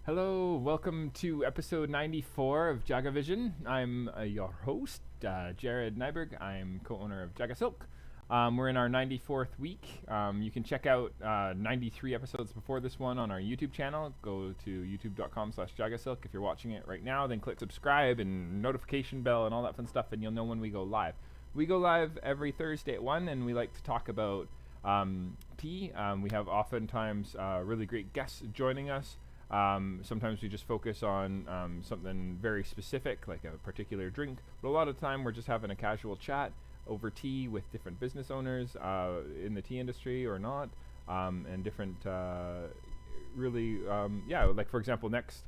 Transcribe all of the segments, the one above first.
Hello, welcome to episode 94 of JagaVision. I'm your host, Jared Nyberg. I'm co-owner of JagaSilk. We're in our 94th week. You can check out 93 episodes before this one on our YouTube channel. Go to youtube.com/JagaSilk. If you're watching it right now, then click subscribe and notification bell and all that fun stuff, and you'll know when we go live. We go live every Thursday at 1, and we like to talk about tea. We have oftentimes really great guests joining us. Sometimes we just focus on something very specific, like a particular drink, but a lot of the time we're just having a casual chat over tea with different business owners in the tea industry or not, and different like for example next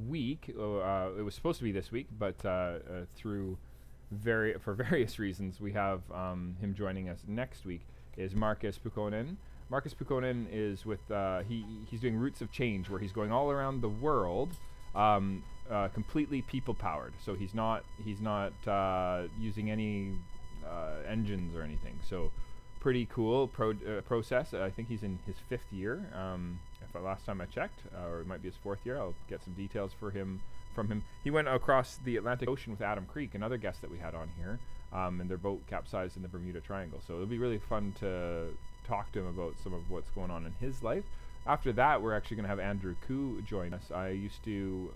week, it was supposed to be this week, but for various reasons we have him joining us next week, is Marcus Pukonen. Marcus Pukonen is with he's doing Roots of Change, where he's going all around the world, completely people powered. So he's not using any engines or anything. So pretty cool process. I think he's in his 5th year. If last time I checked, or it might be his 4th year. I'll get some details from him. He went across the Atlantic Ocean with Adam Creek, another guest that we had on here, and their boat capsized in the Bermuda Triangle. So it'll be really fun to talk to him about some of what's going on in his life. After that, we're actually going to have Andrew Koo join us. I used to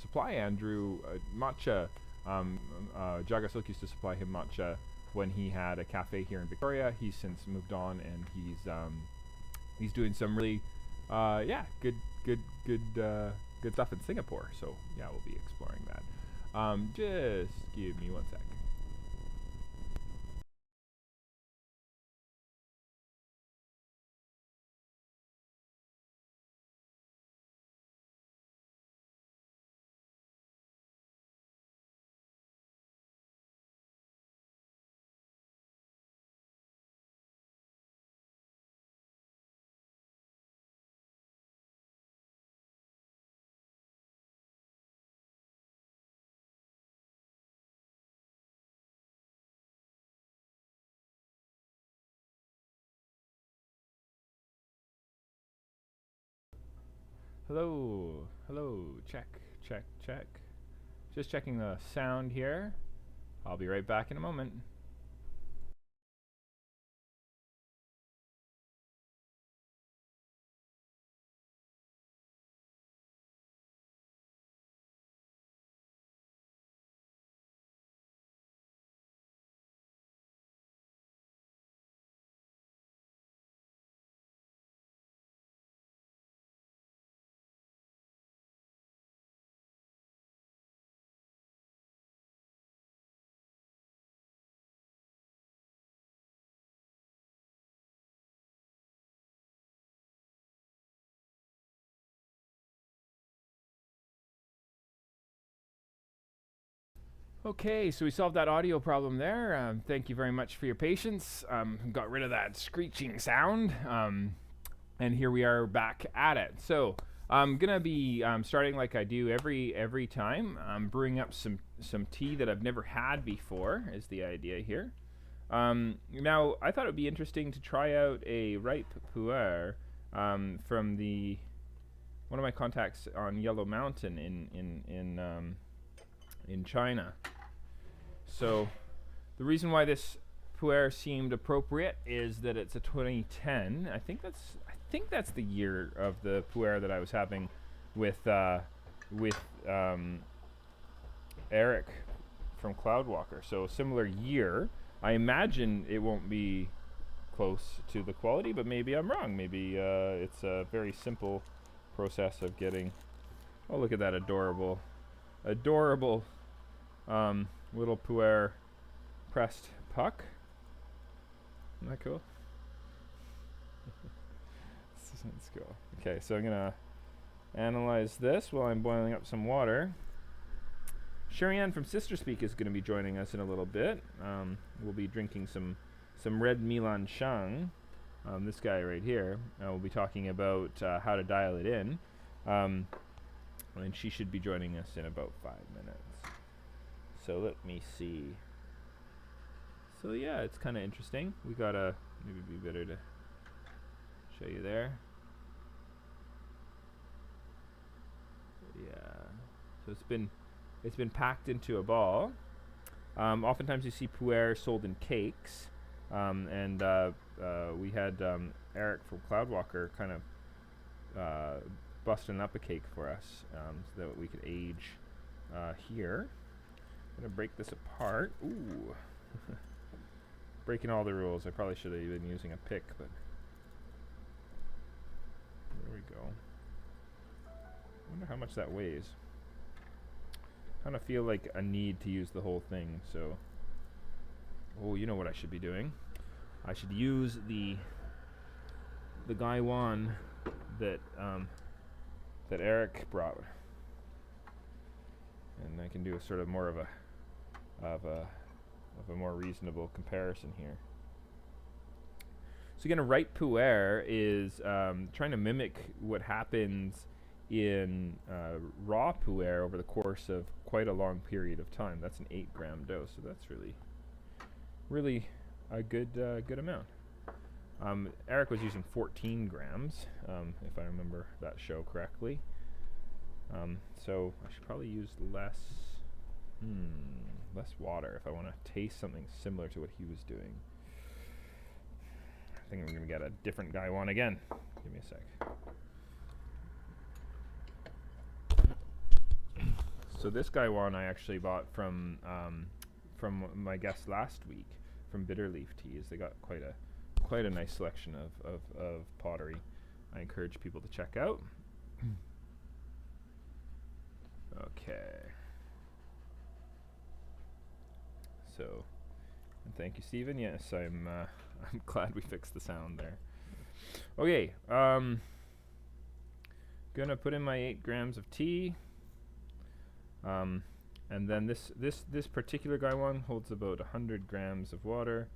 supply Andrew matcha. JagaSilk used to supply him matcha when he had a cafe here in Victoria. He's since moved on, and he's doing some really good stuff in Singapore. So yeah, we'll be exploring that. Just give me one sec. Hello, check. Just checking the sound here. I'll be right back in a moment. Okay, so we solved that audio problem there. Thank you very much for your patience. Got rid of that screeching sound, and here we are back at it. So I'm gonna be starting like I do every time. I'm brewing up some tea that I've never had before, is the idea here. Now I thought it would be interesting to try out a ripe pu'er from one of my contacts on Yellow Mountain in China. So the reason why this pu'er seemed appropriate is that it's a 2010. I think that's the year of the pu'er that I was having with Eric from Cloudwalker. So similar year. I imagine it won't be close to the quality, but maybe I'm wrong. Maybe it's a very simple process of getting. Oh, look at that adorable little pu'er pressed puck. Isn't that cool? Let's go. Okay, so I'm gonna analyze this while I'm boiling up some water. Sherri from Sister Speak is gonna be joining us in a little bit. We'll be drinking some red Milan Xiang. This guy right here. We'll be talking about how to dial it in. And she should be joining us in about 5 minutes. So let me see. So yeah, it's kind of interesting. We gotta maybe be better to show you there. So it's been packed into a ball. Oftentimes you see pu'er sold in cakes, and we had Eric from Cloudwalker kind of busting up a cake for us so that we could age here. I'm gonna break this apart. Ooh, breaking all the rules. I probably should have been using a pick, but there we go. I wonder how much that weighs. Kind of feel like a need to use the whole thing, so. Oh, you know what I should be doing? I should use the gaiwan that that Eric brought, and I can do a sort of more of a more reasonable comparison here. So again, a right pu'er is trying to mimic what happens in raw pu'er over the course of quite a long period of time. That's an 8-gram dose, so that's really a good amount. Eric was using 14 grams, if I remember that show correctly. So I should probably use less water if I want to taste something similar to what he was doing. I think I'm going to get a different gaiwan again. Give me a sec. So this gaiwan I actually bought from my guest last week from Bitterleaf Teas. They got quite a nice selection of pottery. I encourage people to check out. Okay. So, and thank you, Stephen. Yes, I'm glad we fixed the sound there. Okay, gonna put in my 8 grams of tea. And then this particular gaiwan holds about 100 grams of water.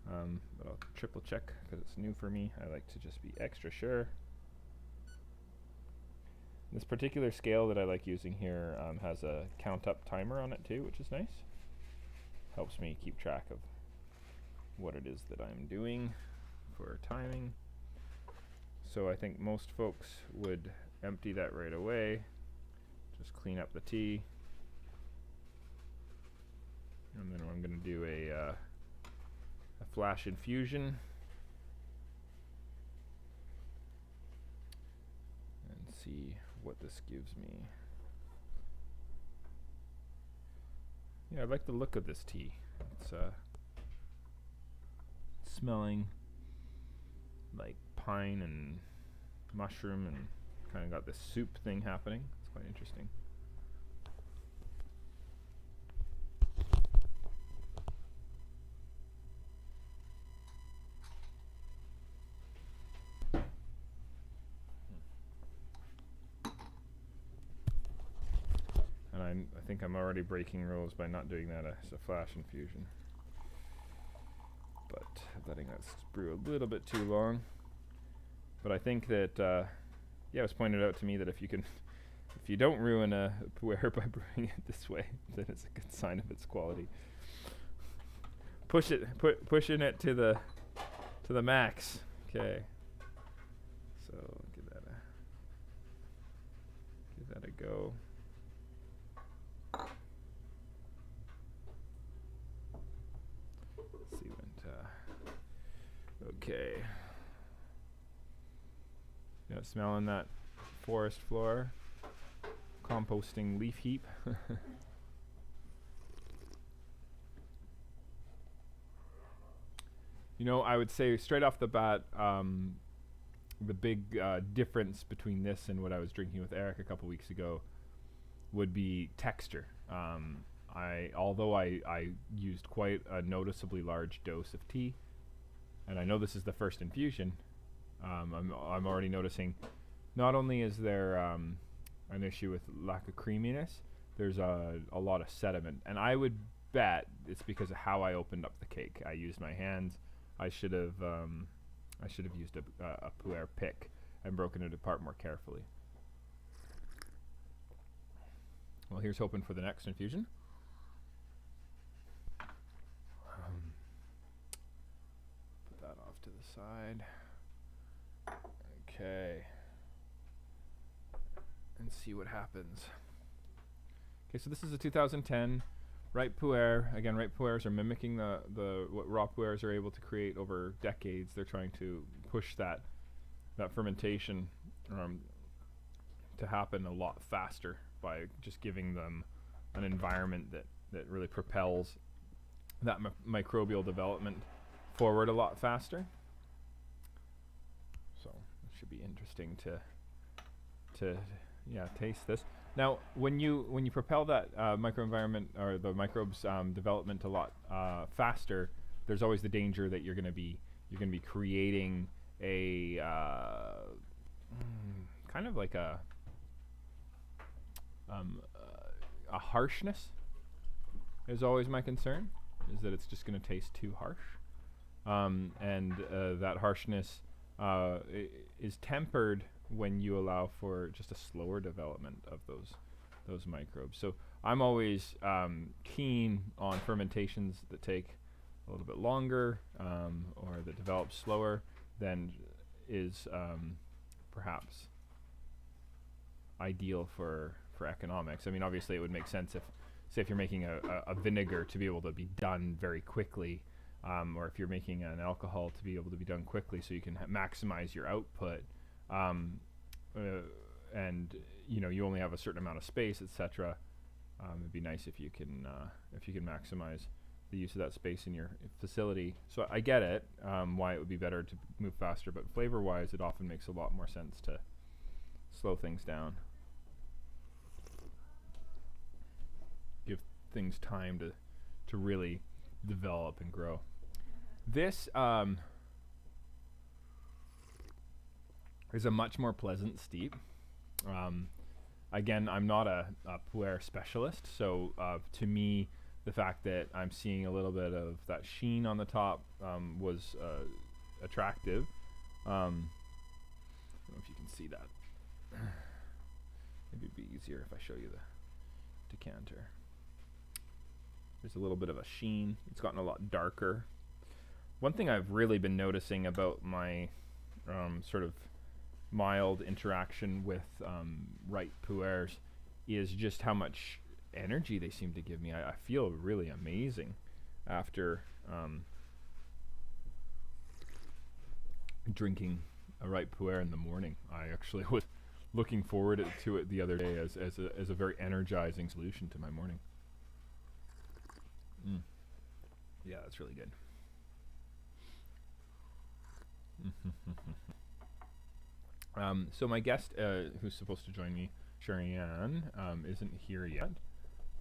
But I'll triple check because it's new for me. I like to just be extra sure. This particular scale that I like using here has a count up timer on it too, which is nice. Helps me keep track of what it is that I'm doing for timing. So I think most folks would empty that right away. Just clean up the tea. And then I'm going to do a flash infusion. And see what this gives me. Yeah, I like the look of this tea. It's smelling like pine and mushroom and kind of got this soup thing happening. It's quite interesting. And I think I'm already breaking rules by not doing that as a flash infusion. But letting that brew a little bit too long. But I think that, yeah, it was pointed out to me that if you don't ruin a pu'er by brewing it this way, then it's a good sign of its quality. Pushing it to the max. Okay. So give that a go. Let's see what. Okay. Yeah, smelling that forest floor, composting leaf heap. You know, I would say straight off the bat, the big difference between this and what I was drinking with Eric a couple weeks ago would be texture. Although I used quite a noticeably large dose of tea, and I know this is the first infusion, I'm already noticing not only is there an issue with lack of creaminess, there's a lot of sediment, and I would bet it's because of how I opened up the cake. I used my hands. I should have used a pu'er pick and broken it apart more carefully. Well, here's hoping for the next infusion. Put that off to the side. Okay. And see what happens. Okay, so this is a 2010 ripe pu'er. Again, ripe pu'ers are mimicking what raw pu'ers are able to create over decades. They're trying to push that fermentation to happen a lot faster by just giving them an environment that really propels that microbial development forward a lot faster. So it should be interesting to taste this. Now, when you propel that microenvironment or the microbes development a lot faster, there's always the danger that you're going to be creating a kind of like a harshness. Is always my concern, is that it's just going to taste too harsh, and that harshness is tempered when you allow for just a slower development of those microbes. So I'm always keen on fermentations that take a little bit longer or that develop slower than is perhaps ideal for economics. I mean, obviously it would make sense if, say, if you're making a vinegar to be able to be done very quickly, or if you're making an alcohol to be able to be done quickly so you can maximize your output, and you only have a certain amount of space, etc. It'd be nice if you can maximize the use of that space in your facility. So I get it, why it would be better to move faster, but flavor-wise, it often makes a lot more sense to slow things down. Give things time to really develop and grow. This is a much more pleasant steep. Again, I'm not a pu'er specialist, so to me, the fact that I'm seeing a little bit of that sheen on the top was attractive. I don't know if you can see that. Maybe it'd be easier if I show you the decanter. There's a little bit of a sheen. It's gotten a lot darker. One thing I've really been noticing about my sort of mild interaction with ripe pu'ers is just how much energy they seem to give me. I feel really amazing after drinking a ripe pu'er in the morning. I actually was looking forward to it the other day as a very energizing solution to my morning. Yeah, that's really good. So my guest, who's supposed to join me, Sherri, isn't here yet.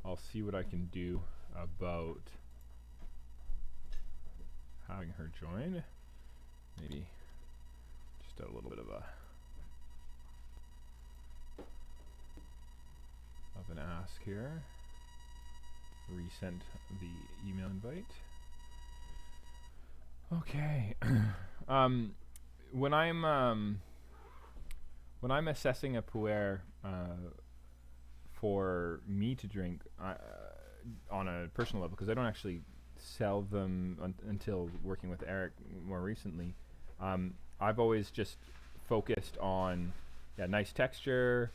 I'll see what I can do about having her join. Maybe just a little bit of an ask here. Resend the email invite. Okay. When I'm assessing a pu'er for me to drink on a personal level, because I don't actually sell them until working with Eric more recently, I've always just focused on nice texture,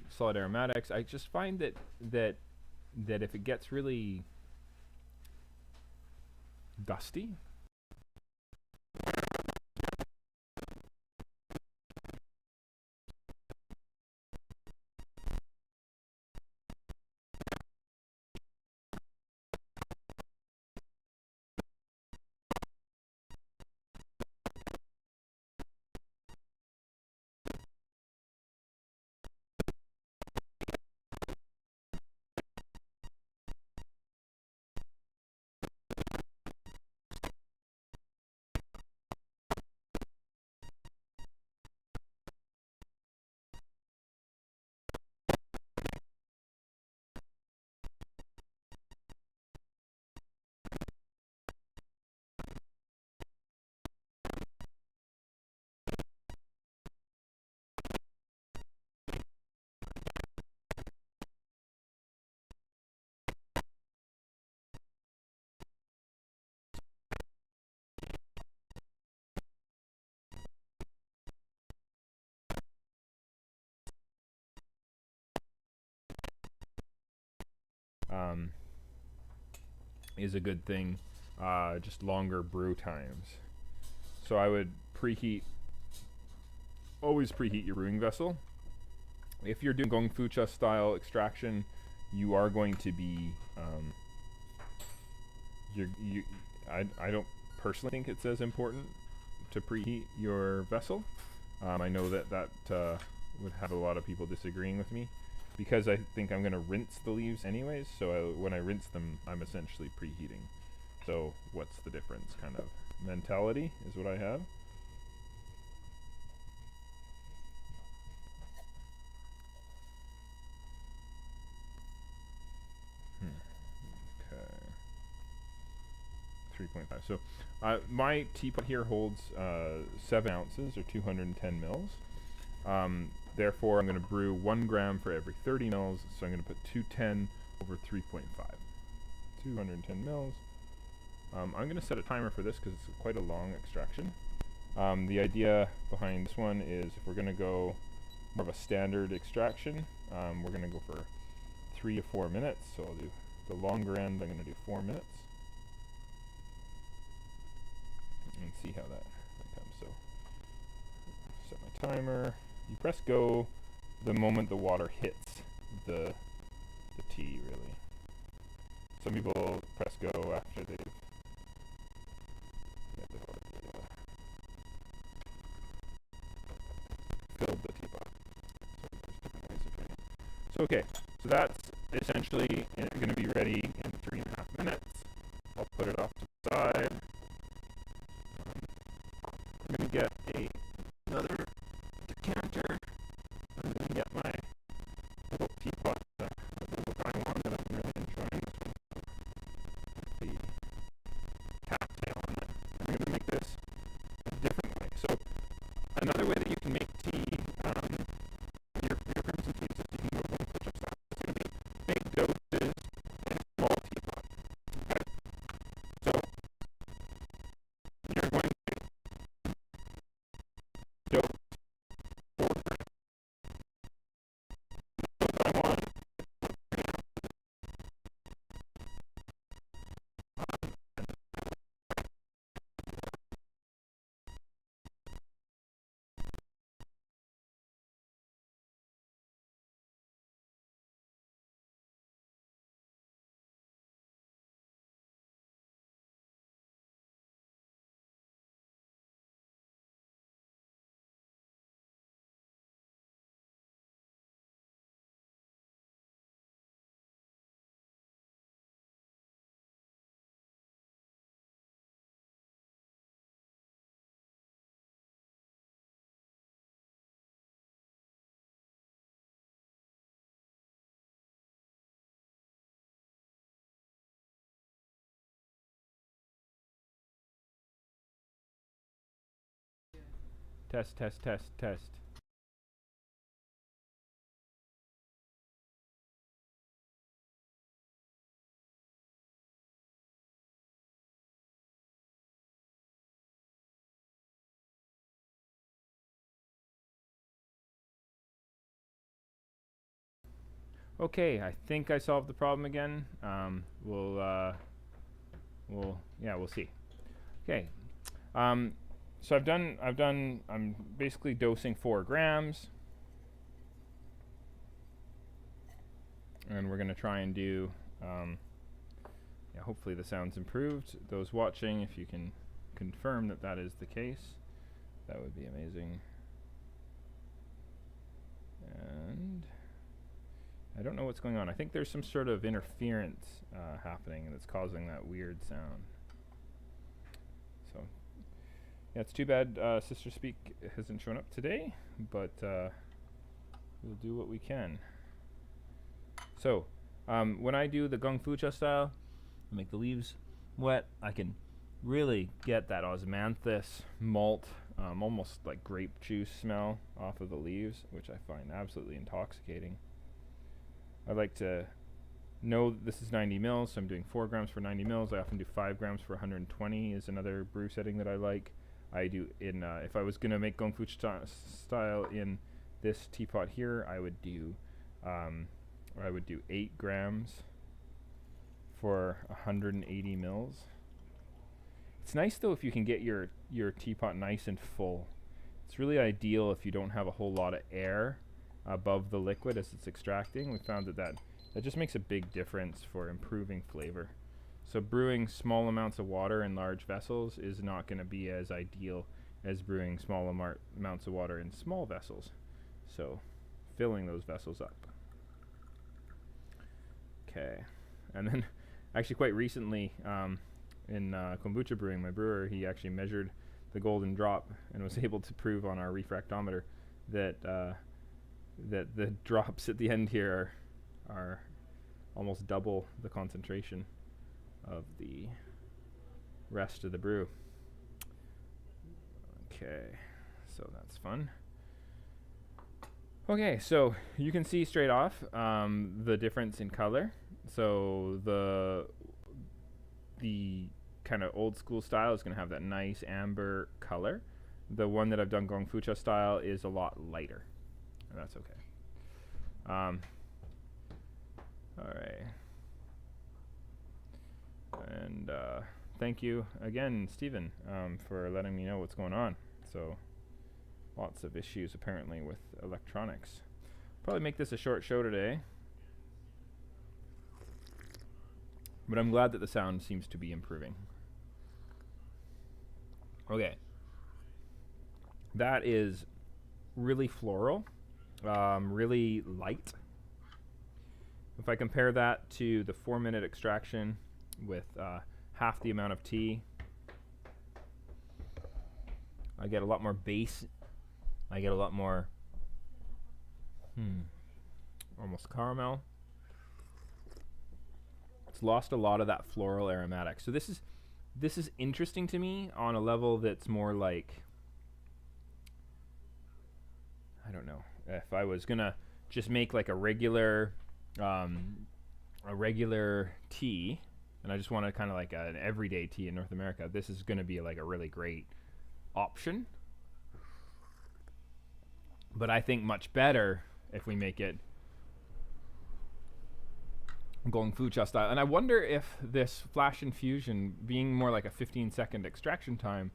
solid aromatics. I just find that if it gets really dusty, is a good thing. Just longer brew times. So I would always preheat your brewing vessel. If you're doing gongfucha style extraction, you are going to be, I don't personally think it's as important to preheat your vessel. I know that would have a lot of people disagreeing with me, because I think I'm going to rinse the leaves anyways, so when I rinse them, I'm essentially preheating. So what's the difference? Kind of mentality is what I have. Okay. 3.5. So my teapot here holds 7 ounces or 210 mils. Therefore, I'm going to brew 1 gram for every 30 mils. So I'm going to put 210 over 3.5. 210 mils. I'm going to set a timer for this because it's quite a long extraction. The idea behind this one is if we're going to go more of a standard extraction, we're going to go for 3 to 4 minutes. So I'll do the longer end. I'm going to do 4 minutes. And see how that comes. So set my timer. You press go the moment the water hits the tea, really. Some people press go after they've filled the teapot. So there's different ways of doing it. So okay, so that's essentially going to be ready in 3.5 minutes. I'll put it off to the side. I'm going to get another decanter. I'm going to get my little teapot, the little Taiwan that I'm really enjoying this one. The cattail on it. I'm going to make this a different way. So another way that you can make tea, your crimson teas, is you can go one push-up style. It's going to be big doses in a small teapot. Okay? So you're going to dose 4 grams. So I want 3 ounces. Test, test, test, test. Okay, I think I solved the problem again. We'll see. Okay. So I'm basically dosing 4 grams. And we're going to try and do, hopefully the sound's improved. Those watching, if you can confirm that that is the case, that would be amazing. And I don't know what's going on. I think there's some sort of interference happening and it's causing that weird sound. So, yeah, it's too bad Sister Speak hasn't shown up today, but we'll do what we can. So, when I do the gongfucha style, I make the leaves wet, I can really get that osmanthus malt, almost like grape juice smell off of the leaves, which I find absolutely intoxicating. I like to know that this is 90 mils, so I'm doing 4 grams for 90 mils. I often do 5 grams for 120 is another brew setting that I like. I do in, if I was going to make gongfucha style in this teapot here, I would do 8 grams for 180 mils. It's nice though if you can get your teapot nice and full. It's really ideal if you don't have a whole lot of air above the liquid as it's extracting. We found that just makes a big difference for improving flavor. So brewing small amounts of water in large vessels is not going to be as ideal as brewing small amounts of water in small vessels. So filling those vessels up. Okay, and then actually quite recently in kombucha brewing, my brewer, he actually measured the golden drop and was able to prove on our refractometer that that the drops at the end here are almost double the concentration of the rest of the brew. Okay, so that's fun. Okay, so you can see straight off the difference in color. So the kind of old school style is going to have that nice amber color. The one that I've done gongfucha style is a lot lighter, and that's okay. All right. And thank you again, Stephen, for letting me know what's going on. So lots of issues apparently with electronics. Probably make this a short show today, but I'm glad that the sound seems to be improving. Okay. That is really floral, really light. If I compare that to the 4-minute extraction with half the amount of tea, I get a lot more base. I get a lot more almost caramel. It's lost a lot of that floral aromatic. So this is interesting to me on a level that's more like, I don't know, if I was gonna just make like a regular tea, and I just want to kind of like an everyday tea in North America, this is gonna be like a really great option. But I think much better if we make it gongfucha style. And I wonder if this flash infusion being more like a 15-second extraction time,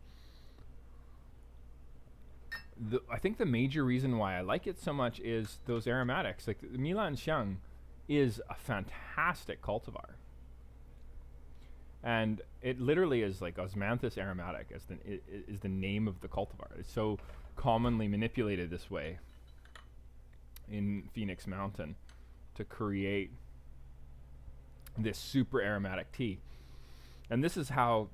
I think the major reason why I like it so much is those aromatics. Like the Milan Xiang is a fantastic cultivar. And it literally is like osmanthus aromatic is the name of the cultivar. It's so commonly manipulated this way in Phoenix Mountain to create this super aromatic tea. And this is how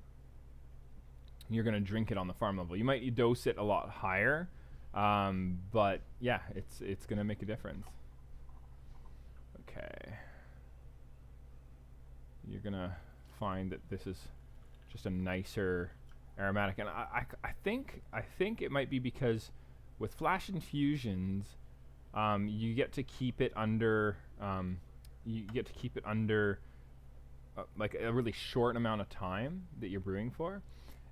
you're going to drink it on the farm level. You might dose it a lot higher, but yeah, it's going to make a difference. Okay. You're going to find that this is just a nicer aromatic, and I think it might be because with flash infusions, you get to keep it under like a really short amount of time that you're brewing for,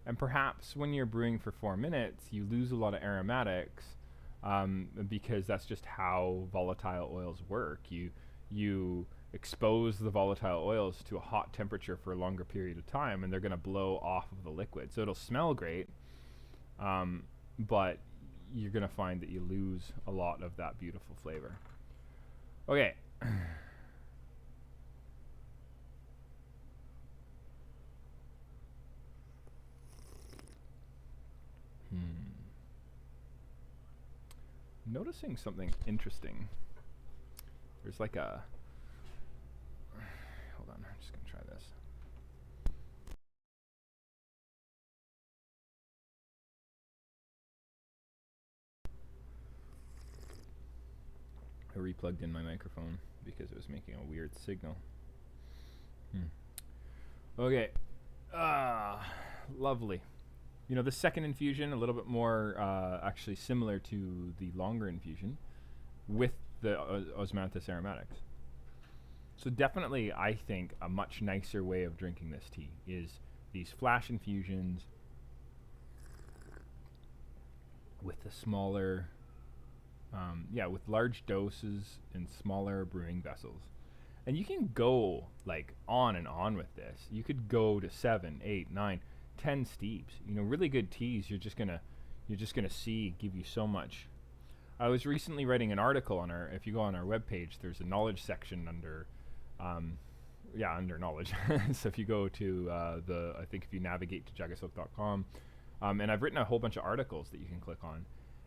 and perhaps when you're brewing for 4 minutes, you lose a lot of aromatics because that's just how volatile oils work. You expose the volatile oils to a hot temperature for a longer period of time, and they're going to blow off of the liquid. So it'll smell great, but you're going to find that you lose a lot of that beautiful flavor. Okay. Noticing something interesting. There's like a... Hold on, I'm just going to try this. I replugged in my microphone because it was making a weird signal. Okay. Lovely. You know, the second infusion, a little bit more actually similar to the longer infusion with the osmanthus aromatics. So definitely, I think, a much nicer way of drinking this tea is these flash infusions with the smaller, with large doses in smaller brewing vessels. And you can go like on and on with this. You could go to 7, 8, 9, 10 steeps. You know, really good teas. You're just gonna see give you so much. I was recently writing an article on if you go on our webpage, there's a knowledge section under, under knowledge. So if you go to I think if you navigate to jagasilk.com, and I've written a whole bunch of articles that you can click on,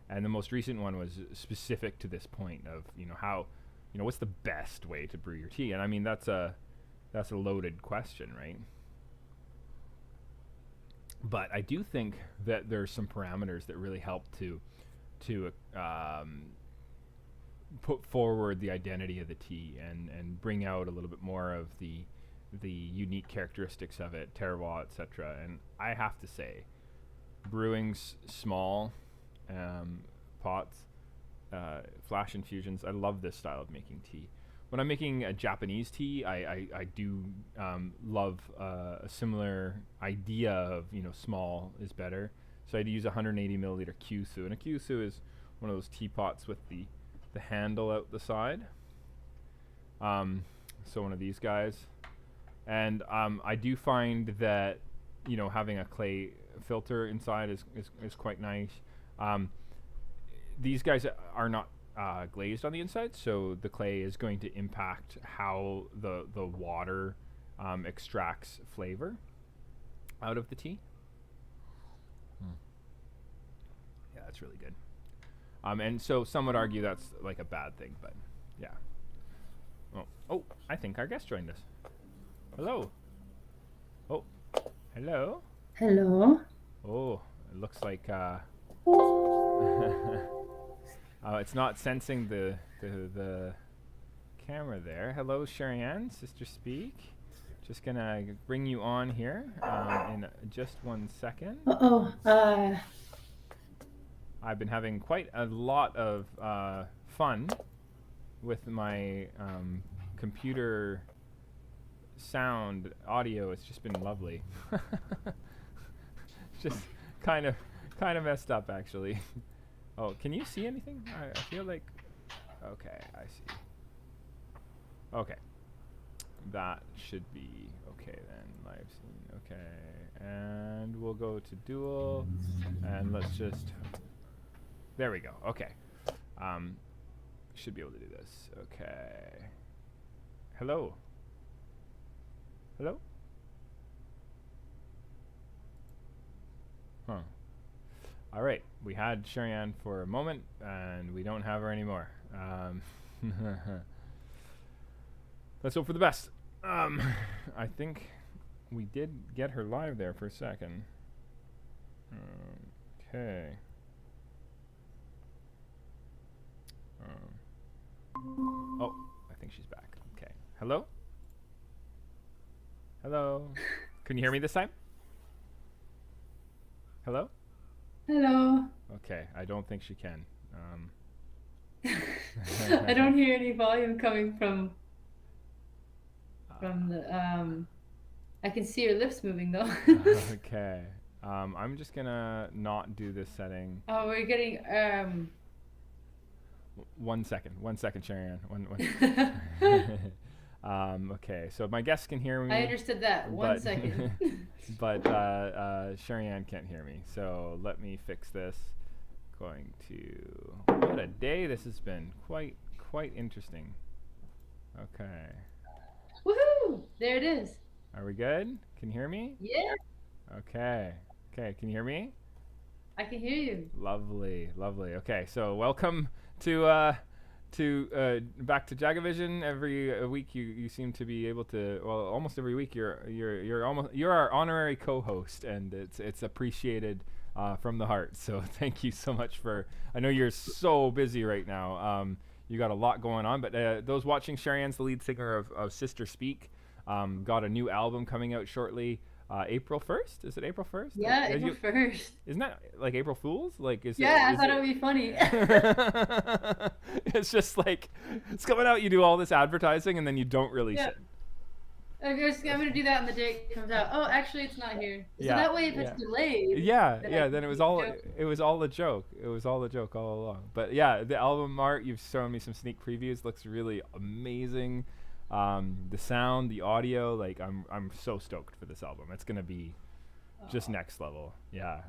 and the most recent one was specific to this point of how, what's the best way to brew your tea, and I mean that's a loaded question, right? But I do think that there's some parameters that really help to put forward the identity of the tea and bring out a little bit more of the unique characteristics of it, terroir, etc. And I have to say, brewing's small pots, flash infusions, I love this style of making tea. When I'm making a Japanese tea, I do love a similar idea of, small is better. So I'd use a 180 milliliter Kyusu, and a Kyusu is one of those teapots with the handle out the side. So one of these guys, and I do find that having a clay filter inside is quite nice. These guys are not glazed on the inside, so the clay is going to impact how the water extracts flavor out of the tea. Yeah, that's really good. And so some would argue that's like a bad thing, but yeah. Oh, I think our guest joined us. Hello. Oh, hello. Hello. Oh, it looks like it's not sensing the camera there. Hello, Sherri, Sister Speak. Just gonna bring you on here in just 1 second. I've been having quite a lot of fun with my computer sound audio. It's just been lovely. Just kind of messed up, actually. Oh, can you see anything? I feel like... Okay, I see. Okay. That should be okay then. Live scene. Okay. And we'll go to dual. And let's just... There we go. Okay. Should be able to do this. Okay. Hello? Hello? Huh. All right. We had Sherri for a moment, and we don't have her anymore. Let's hope for the best. I think we did get her live there for a second. Okay. Oh, I think she's back. Okay. Hello? Hello? Can you hear me this time? Hello? Hello. Okay, I don't think she can. I don't hear any volume coming from the I can see your lips moving though. Okay. I'm just gonna not do this setting. Oh, we're getting 1 second, Sherri. Okay, so my guests can hear me. I understood that. 1 second. But Sherri can't hear me. So let me fix this. Going to... What a day this has been. Quite interesting. Okay. Woohoo! There it is. Are we good? Can you hear me? Yeah. Okay. Okay, can you hear me? I can hear you. Lovely. Okay, so welcome to back to JagaVision. Every week you seem to be able to, well, almost every week you're our honorary co-host, and it's appreciated from the heart. So thank you so much I know you're so busy right now. You got a lot going on, but those watching, Sherri the lead singer of Sister Speak, got a new album coming out shortly. April 1st? Is it April 1st? Yeah, April 1st. Isn't that like April Fool's? Like, I thought it would be funny. It's just like, it's coming out, you do all this advertising, and then you don't release it. I'm going to do that on the day it comes out. Oh, actually, it's not here. So that way, if it's delayed. Then it was all a joke. It was all a joke all along. But yeah, the album art, you've shown me some sneak previews, looks really amazing. the sound, the audio. Like I'm so stoked for this album. It's gonna be just next level. Yeah.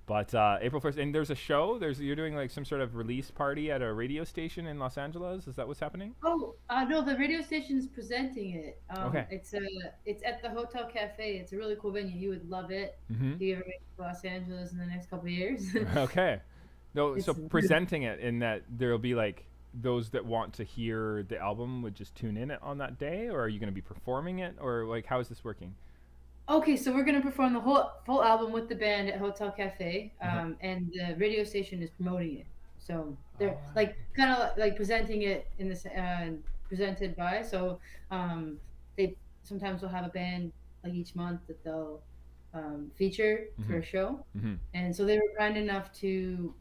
But April 1st, and there's a show. You're doing like some sort of release party at a radio station in Los Angeles. Is that what's happening? Oh, no, the radio station is presenting it. Okay. It's at the Hotel Cafe. It's a really cool venue. You would love it if you ever make it to Los Angeles in the next couple of years. Okay. No, so presenting it in that there'll be like those that want to hear the album would just tune in on that day, or are you going to be performing it, or like how is this working? Okay, so we're gonna perform the full album with the band at Hotel Cafe, and the radio station is promoting it. So they're like kind of like presenting it in this presented by. So they sometimes will have a band like each month that they'll feature for a show, and so they were kind enough to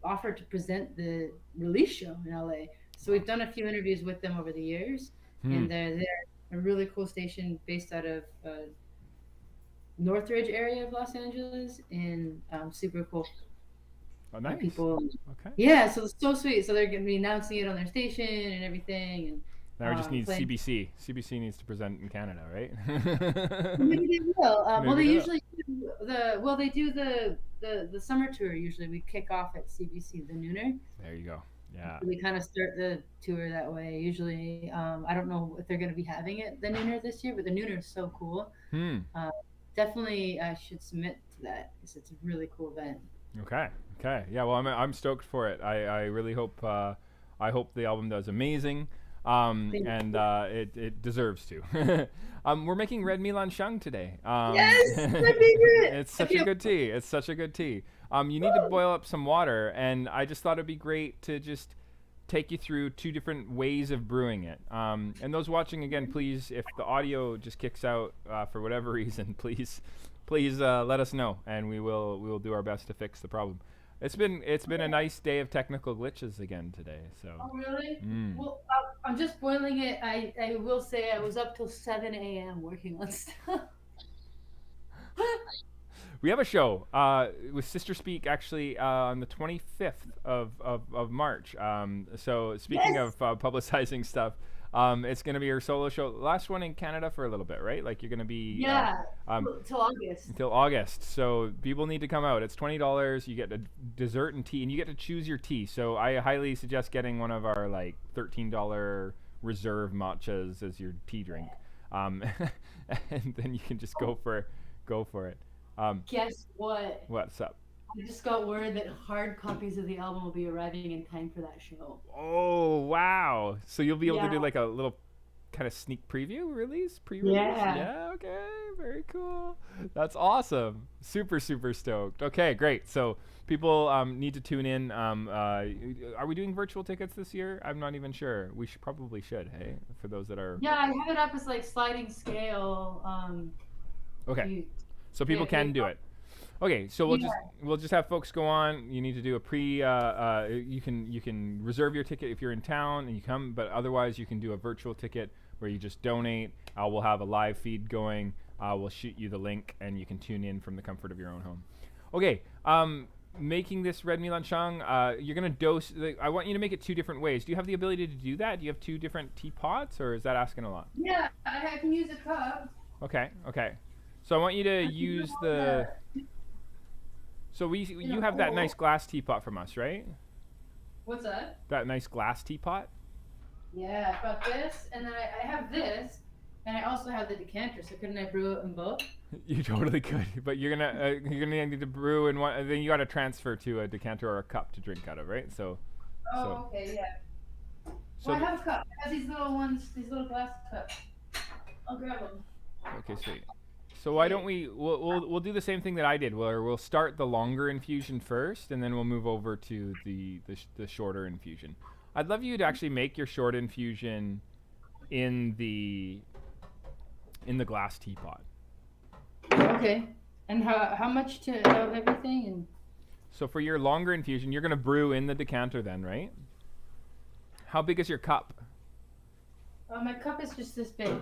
offer to present the release show in LA. So we've done a few interviews with them over the years, and they're a really cool station based out of Northridge area of Los Angeles, and super cool. Oh, nice. People. Okay. Yeah, so it's so sweet. So they're gonna be announcing it on their station and everything. And now we just need CBC. CBC needs to present in Canada, right? Maybe they will. Well, they usually do they do the summer tour. Usually we kick off at CBC, the Nooner. There you go. Yeah. We kind of start the tour that way. Usually, I don't know if they're going to be having it the Nooner this year, but the Nooner is so cool. Definitely, I should submit to that because it's a really cool event. Okay. Yeah. Well, I'm stoked for it. I really hope. I hope the album does amazing. And it deserves to. We're making red Milan Xiang today. Yes, my favorite. It's such a good tea. You need to boil up some water, and I just thought it'd be great to just take you through two different ways of brewing it. And those watching, again, please, if the audio just kicks out for whatever reason, please let us know, and we will do our best to fix the problem. It's been a nice day of technical glitches again today. So. Oh really? Well, I'm just boiling it. I will say I was up till 7 a.m. working on stuff. We have a show with Sister Speak actually on the 25th of March. So speaking of publicizing stuff, it's going to be your solo show. Last one in Canada for a little bit, right? Like you're going to be till August. Until August. So people need to come out. It's $20. You get a dessert and tea, and you get to choose your tea. So I highly suggest getting one of our like $13 reserve matchas as your tea drink, and then you can just go for it. Guess what? What's up? I just got word that hard copies of the album will be arriving in time for that show. Oh, wow. So you'll be able to do like a little kind of sneak pre-release? Yeah, okay. Very cool. That's awesome. Super, super stoked. Okay, great. So people need to tune in. Are we doing virtual tickets this year? I'm not even sure. We probably should, hey? For those that are... Yeah, I have it up as like sliding scale. Okay. So people can do it. Okay, so we'll just have folks go on. You need to do a you can reserve your ticket if you're in town and you come, but otherwise you can do a virtual ticket where you just donate. We'll have a live feed going. We'll shoot you the link and you can tune in from the comfort of your own home. Okay, making this red Milan Xiang, you're gonna dose. I want you to make it two different ways. Do you have the ability to do that? Do you have two different teapots, or is that asking a lot? Yeah, I can use a cup. Okay. So I want you to use the. So you have that nice glass teapot from us, right? What's that? That nice glass teapot? Yeah, I've got this, and then I have this, and I also have the decanter, so couldn't I brew it in both? You totally could, but you're gonna need to brew in one, and then you gotta transfer to a decanter or a cup to drink out of, right? Okay, yeah. Well, I have a cup. I have these little ones, these little glass cups. I'll grab them. Okay, sweet. So why don't we'll do the same thing that I did, where we'll start the longer infusion first, and then we'll move over to the shorter infusion. I'd love you to actually make your short infusion in the glass teapot. Okay. And how much to have everything? And so for your longer infusion, you're gonna brew in the decanter then, right? How big is your cup? My cup is just this big.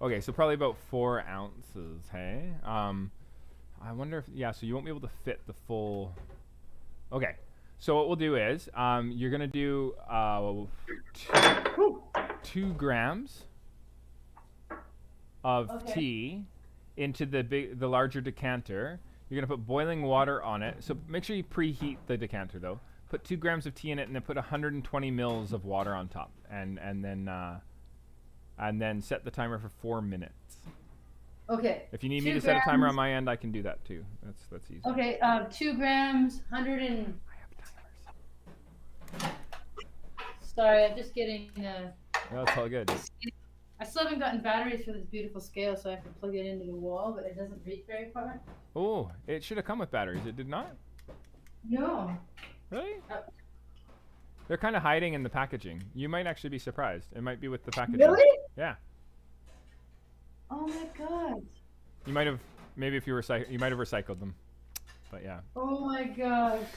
Okay, so probably about 4 ounces, hey? I wonder if, so you won't be able to fit the full... Okay, so what we'll do is, you're going to do 2 grams of Okay. tea into the larger decanter. You're going to put boiling water on it. So make sure you preheat the decanter, though. Put 2 grams of tea in it, and then put 120 mils of water on top, and then set the timer for 4 minutes. Okay. If you need me to set a timer on my end, I can do that too. That's easy. Okay. 2 grams, 100 and. I have timers. Sorry, I'm just getting. No, it's all good. I still haven't gotten batteries for this beautiful scale, so I have to plug it into the wall, but it doesn't reach very far. Oh, it should have come with batteries. It did not? No. Really? They're kind of hiding in the packaging. You might actually be surprised. It might be with the packaging. Really? Yeah. Oh my god. You might have, maybe if you you might have recycled them. But yeah. Oh my gosh.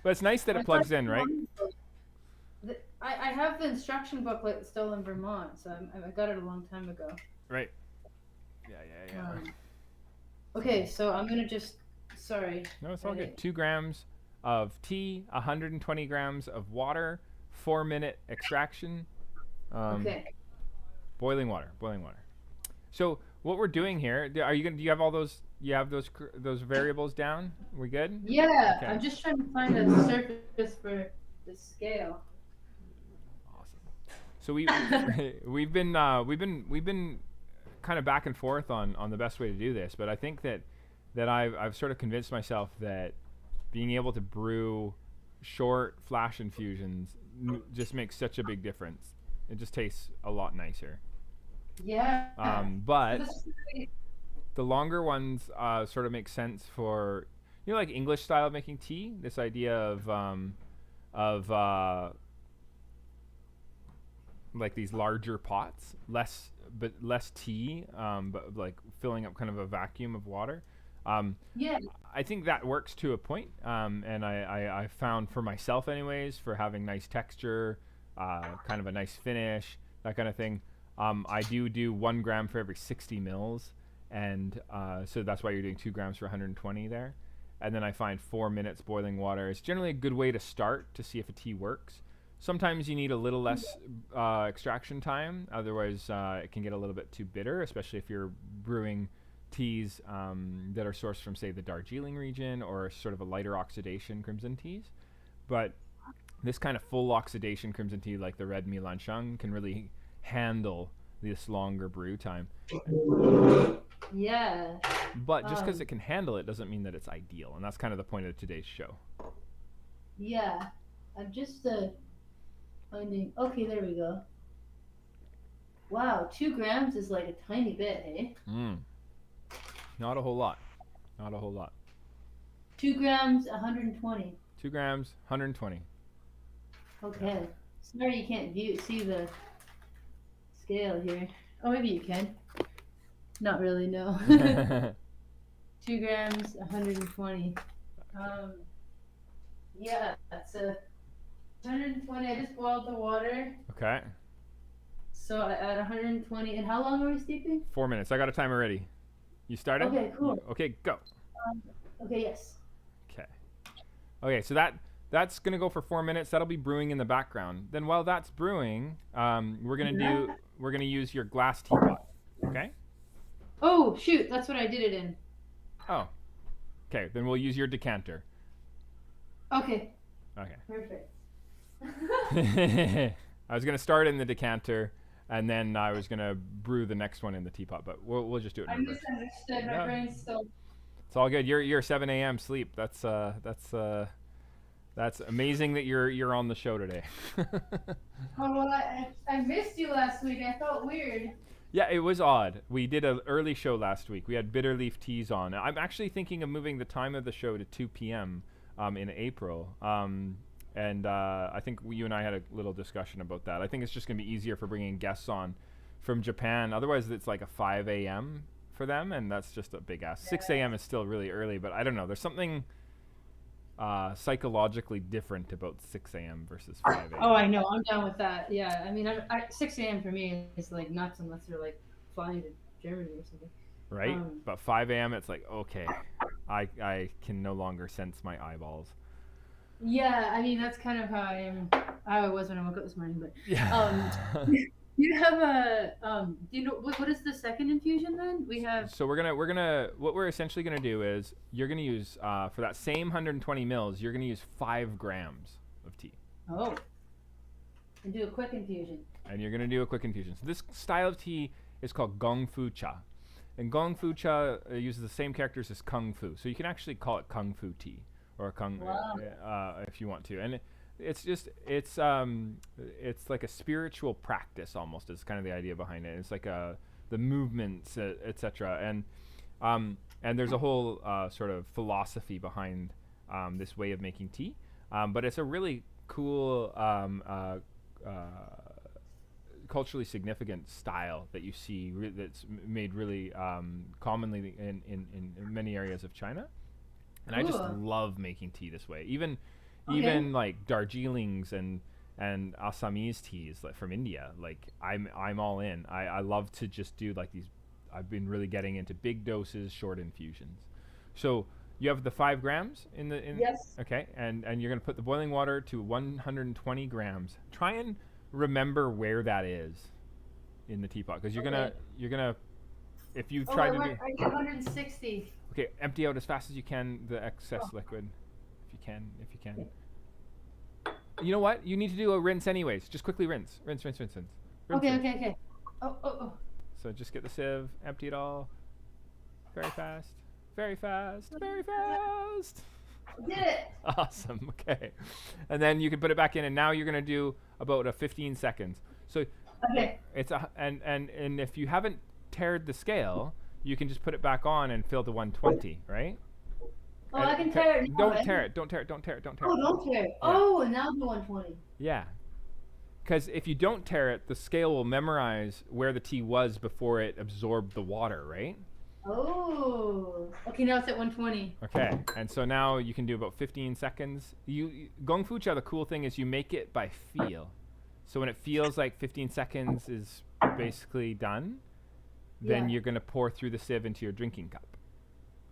But it's nice that it plugs in, right? I have the instruction booklet still in Vermont, so I got it a long time ago. Right. Yeah. Okay, so I'm gonna just. Sorry. No, it's all good. 2 grams of tea, 120 grams of water, 4-minute extraction. Okay. Boiling water. So what we're doing here, do you have all those? You have those variables down? We good? Yeah, Okay. I'm just trying to find a surface for the scale. Awesome. So we've been kind of back and forth on the best way to do this, but I think that I've sort of convinced myself that being able to brew short flash infusions just makes such a big difference. It just tastes a lot nicer. Yeah. But the longer ones sort of make sense for, like English style making tea. This idea of like these larger pots, less tea, but like filling up kind of a vacuum of water. Yeah. I think that works to a point, and I found for myself anyways, for having nice texture, kind of a nice finish, that kind of thing. I do 1 gram for every 60 mils, and so that's why you're doing 2 grams for 120 there. And then I find 4 minutes boiling water is generally a good way to start to see if a tea works. Sometimes you need a little less extraction time, otherwise it can get a little bit too bitter, especially if you're brewing teas that are sourced from, say, the Darjeeling region, or sort of a lighter oxidation crimson teas. But this kind of full oxidation crimson tea, like the red Milan Xiang, can really handle this longer brew time. Yeah. But just because it can handle it doesn't mean that it's ideal, and that's kind of the point of today's show. Yeah. I'm just finding. Okay, there we go. Wow, 2 grams is like a tiny bit, hey? Not a whole lot. 2 grams, 120. 2 grams, 120. Okay. Sorry you can't see the scale here. Oh, maybe you can. Not really, no. 2 grams, 120. Yeah, that's 120. I just boiled the water. Okay. So I add 120. And how long are we steeping? 4 minutes. I got a timer ready. You started? Okay, cool. Okay, go. Okay, yes. Okay, so that's gonna go for 4 minutes. That'll be brewing in the background. Then while that's brewing, we're gonna use your glass teapot. Okay? Oh shoot, that's what I did it in. Oh. Okay, then we'll use your decanter. Okay. Okay. Perfect. I was gonna start in the decanter, and then I was gonna brew the next one in the teapot, but we'll just do it. I misunderstood. My brain's still. It's all good. You're 7 a.m. sleep. That's amazing that you're on the show today. Oh well, I missed you last week. I felt weird. Yeah, it was odd. We did an early show last week. We had bitter leaf teas on. I'm actually thinking of moving the time of the show to 2 p.m. In April. And I think you and I had a little discussion about that. I think it's just going to be easier for bringing guests on from Japan. Otherwise, it's like a 5 a.m. for them, and that's just a big ask. 6 a.m. is still really early, but I don't know. There's something psychologically different about 6 a.m. versus 5 a.m. Oh, I know. I'm down with that. Yeah, I mean, 6 a.m. for me is like nuts unless you're like flying to Germany or something. Right? But 5 a.m. it's like, okay, I can no longer sense my eyeballs. Yeah, I mean that's kind of how how I was when I woke up this morning. But Yeah. you have a do you know what is the second infusion then? We have. So what we're essentially gonna do is you're gonna use for that same 120 mils, you're gonna use 5 grams of tea. Oh. And do a quick infusion. And you're gonna do a quick infusion. So this style of tea is called Gong Fu Cha, and Gong Fu Cha uses the same characters as Kung Fu, so you can actually call it Kung Fu tea or Kung Wow. if you want to. And it's just it's like a spiritual practice almost. Is kind of the idea behind it. It's like the movements, etc. And there's a whole sort of philosophy behind this way of making tea, but it's a really cool culturally significant style that you see that's made really commonly in many areas of China. And I just Cool. love making tea this way. Even Okay. like Darjeelings and Assamese teas like from India. Like I'm all in. I love to just do like these. I've been really getting into big doses, short infusions. So you have the 5 grams in. Yes. Okay, and you're gonna put the boiling water to 120 grams. Try and remember where that is in the teapot, because Okay. you're gonna if you Oh, try to do. I did 160. Okay, empty out as fast as you can the excess Oh. liquid, if you can. You know what? You need to do a rinse anyways. Just quickly rinse. Rinse, rinse, rinse, rinse. Rinse, Okay, rinse. okay, okay. Oh. So just get the sieve, empty it all. Very fast. Very fast. Very fast. Did it. Awesome. Okay. And then you can put it back in, and now you're going to do about a 15 seconds. So Okay. it's a and if you haven't tared the scale, you can just put it back on and fill to 120, right? Oh, And I can tear it now, don't right? tear it. Don't tear it. Don't tear it. Don't tear Oh, it. don't tear it. Yeah. Oh, and now do 120. Yeah. Because if you don't tear it, the scale will memorize where the tea was before it absorbed the water, right? Oh. Okay, now it's at 120. Okay. And so now you can do about 15 seconds. Gong Fu Cha, the cool thing is you make it by feel. So when it feels like 15 seconds is basically done, then Yeah. you're going to pour through the sieve into your drinking cup.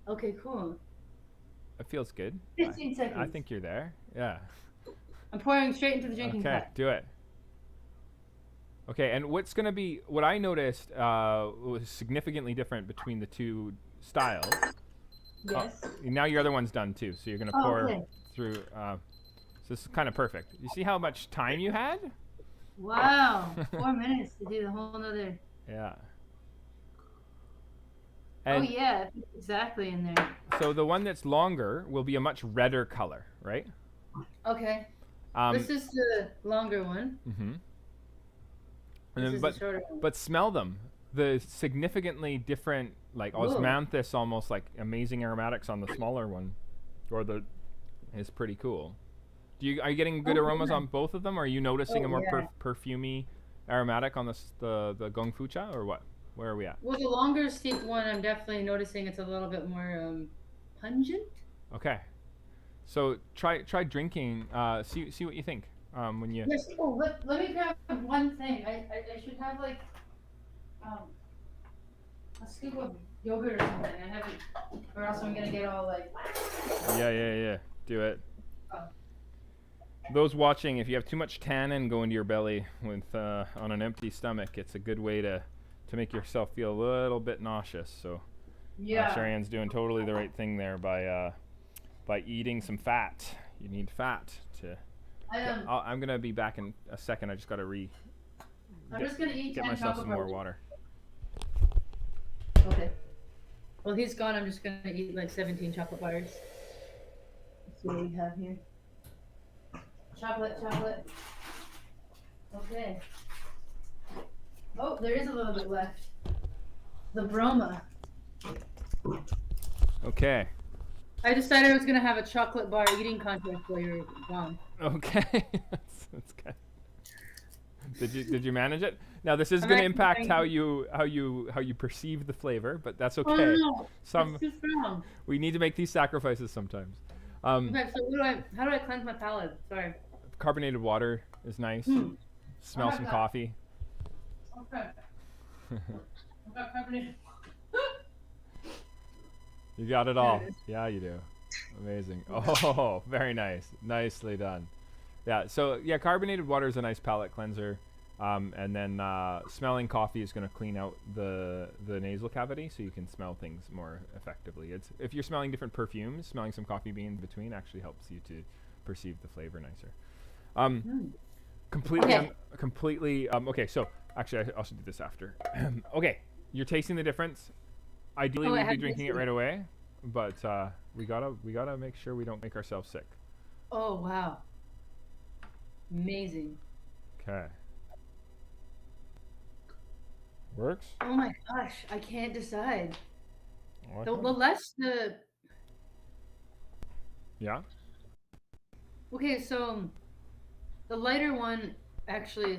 Okay, cool. It feels good. 15 seconds. I think you're there. Yeah. I'm pouring straight into the drinking Okay, cup. do it. Okay, and what I noticed was significantly different between the two styles. Yes. Now your other one's done too, so you're gonna Oh, pour okay. through. So this is kind of perfect. You see how much time you had? Wow. 4 minutes to do the whole nother. Yeah. Oh, And yeah. it fits exactly in there. so the one that's longer will be a much redder color, right? Okay. This is the longer one. Mm-hmm. This is the shorter one. But smell them. The significantly different, like Ooh. osmanthus, almost like amazing aromatics on the smaller one, is pretty cool. Are you getting good Oh, aromas yeah. on both of them? Or are you noticing a Oh, more yeah. perfumey aromatic on the Gong Fu Cha, or what? Where are we at? Well, the longer steeped one, I'm definitely noticing it's a little bit more pungent. Okay. So try drinking. See what you think. When you. Yes. Oh, let me grab one thing. I should have like a scoop of yogurt or something. I haven't, or else I'm gonna get all like. Yeah. Do it. Oh. Those watching, if you have too much tannin go into your belly with on an empty stomach, it's a good way to make yourself feel a little bit nauseous. So Yeah. Sherrian's doing totally the right thing there by eating some fat. You need fat to. I'm gonna be back in a second. I just gotta I'm just gonna eat get 10 myself chocolate some more bars. water. Okay. Well, he's gone. I'm just gonna eat like 17 chocolate bars. Let's see what we have here. Chocolate. Okay. Oh, there is a little bit left. The broma. Okay. I decided I was gonna have a chocolate bar eating contest while you were gone. Okay. that's good. Did you manage it? Now this is I'm going to actually impact trying how you perceive the flavor, but that's Oh okay. no! Some It's too strong. we need to make these sacrifices sometimes. Okay, so how do I cleanse my palate? Sorry. Carbonated water is nice. Smell Oh my some God. coffee. Okay. I've got carbonated. You got it all. There it is. Yeah, you do. Amazing. Oh, very nice. Nicely done. Yeah. So yeah, carbonated water is a nice palate cleanser. And then smelling coffee is going to clean out the nasal cavity, so you can smell things more effectively. It's if you're smelling different perfumes, smelling some coffee beans between actually helps you to perceive the flavor nicer. Completely, Okay. completely. Okay, so actually, I also do this after. Okay, you're tasting the difference. Ideally, Oh, I we'd be have drinking it tasted right it. away, but we gotta make sure we don't make ourselves sick. Oh wow, amazing. Okay. Works. Oh my gosh, I can't decide. The Okay. less the Yeah. okay, so the lighter one actually.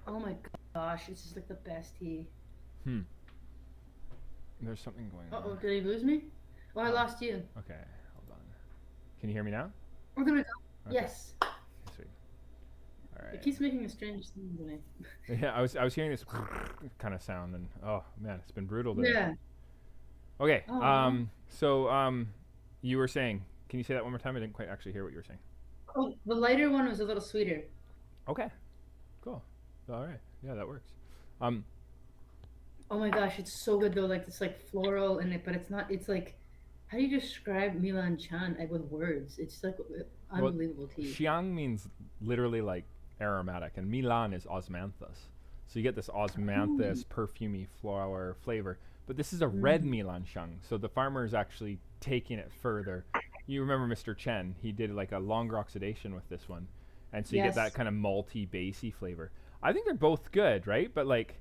Oh my gosh, this is like the best tea. Hmm. There's something going Uh on. oh, did you lose me? Oh, I Oh. lost you. Okay, hold on. Can you hear me now? Oh, there we go. Okay. Yes. Sweet. All It right. keeps making a strange sound when Yeah, I was hearing this kind of sound, and oh man, it's been brutal today. Yeah. Okay. Oh. So you were saying? Can you say that one more time? I didn't quite actually hear what you were saying. Oh, the lighter one was a little sweeter. Okay. Cool. All right. Yeah, that works. Um. Oh my gosh, it's so good though. Like it's like floral in it, but it's not. It's like, how do you describe Milan Chan with words? It's like Well, unbelievable tea. Xiang means literally like aromatic, and Milan is osmanthus. So you get this osmanthus, perfumey flower flavor. But this is a red Mm. Milan Xiang, so the farmer is actually taking it further. You remember Mr. Chen? He did like a longer oxidation with this one, and so you get that Yes. kind of malty, bassy flavor. I think they're both good, right? But like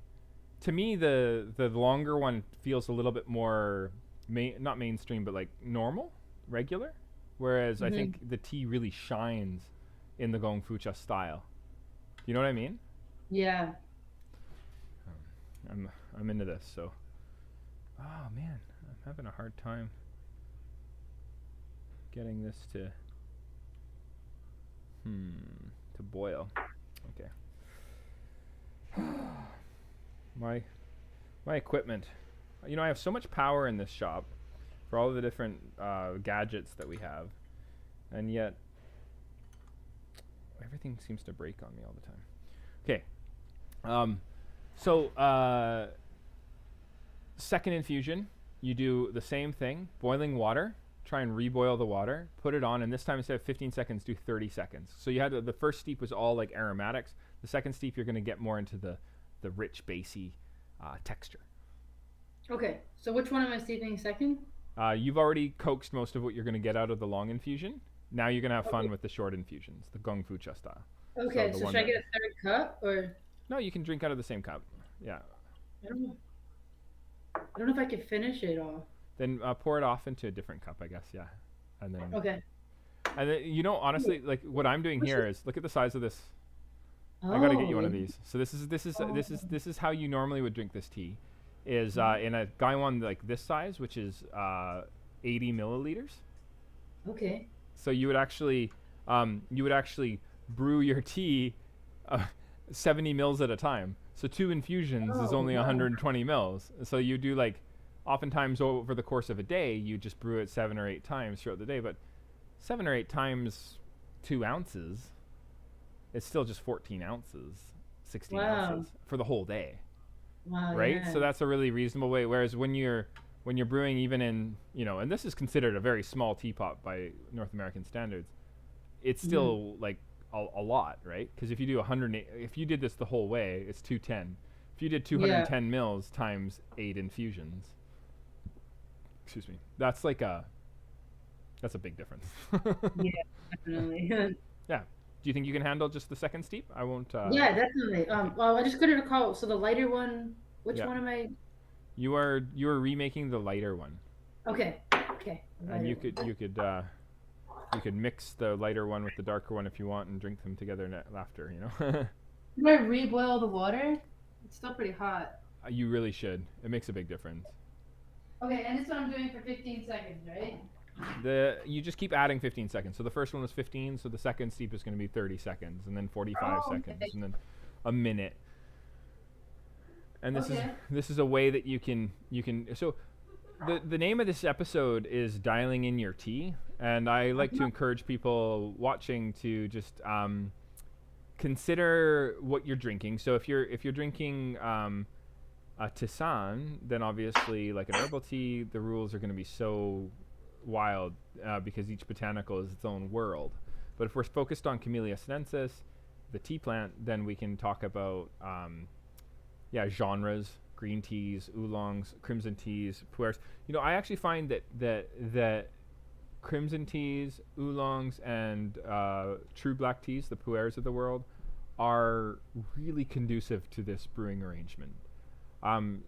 to me, the longer one feels a little bit more not mainstream, but like normal, regular. Whereas I Hmm. think the tea really shines in the Gong Fucha style. You know what I mean? Yeah. I'm into this. So, oh man, I'm having a hard time getting this to boil. Okay. my my equipment. You know, I have so much power in this shop for all of the different gadgets that we have, and yet everything seems to break on me all the time. Okay. So second infusion, you do the same thing, boiling water. Try and reboil the water, put it on, and this time instead of 15 seconds, do 30 seconds. So you had the first steep was all like aromatics. The second steep, you're going to get more into the rich, bassy texture. Okay. So which one am I steeping second? You've already coaxed most of what you're going to get out of the long infusion. Now you're going to have fun Okay. with the short infusions, the Gong Fu Cha style. Okay. The So one should I that get a third cup or no, you can drink out of the same cup. Yeah. I don't know. I don't know if I can finish it all. Then pour it off into a different cup, I guess. Yeah. And then Okay. you know, honestly, like what I'm doing What's here the- is look at the size of this. I gotta get you Oh. one of these. So this is how you normally would drink this tea, is Mhm. in a gaiwan like this size, which is 80 milliliters. Okay. So you would actually brew your tea 70 mils at a time. So two infusions is Oh only wow. 120 mils. So you do like oftentimes over the course of a day, you just brew it 7 or 8 times throughout the day. But 7 or 8 times 2 ounces, it's still just 14 ounces, 16 Wow. ounces for the whole day, Wow. right? Yeah. So that's a really reasonable way. Whereas when you're brewing even in, you know, and this is considered a very small teapot by North American standards, it's still like a lot, right? Because if you do 108, if you did this the whole way, it's 210. If you did 210 mils times 8 infusions, excuse me, that's a big difference. Yeah. Definitely. Yeah. Do you think you can handle just the second steep? I won't. Yeah. Definitely. Well, I just couldn't recall. So the lighter one. Which Yeah. one am I? You are remaking the lighter one, Okay. Okay. the and you lighter could you could mix the lighter one with the darker one if you want, and drink them together after. You know. one. Do I reboil the water? It's still pretty hot. You really should. It makes a big difference. Okay, and this one I'm doing for 15 seconds, right? You just keep adding 15 seconds. So the first one was 15, so the second steep is going to be 30 seconds, and then 45 Oh, seconds, okay. and then a minute. And Okay. this is a way that you can so the name of this episode is dialing in your tea, and I like to encourage people watching to just consider what you're drinking. So if you're drinking a tisane, then obviously like an herbal tea, the rules are going to be so wild because each botanical is its own world. But if we're focused on Camellia sinensis, the tea plant, then we can talk about genres: green teas, oolongs, crimson teas, pu'ers. I actually find that crimson teas, oolongs, and true black teas, the pu'ers of the world, are really conducive to this brewing arrangement.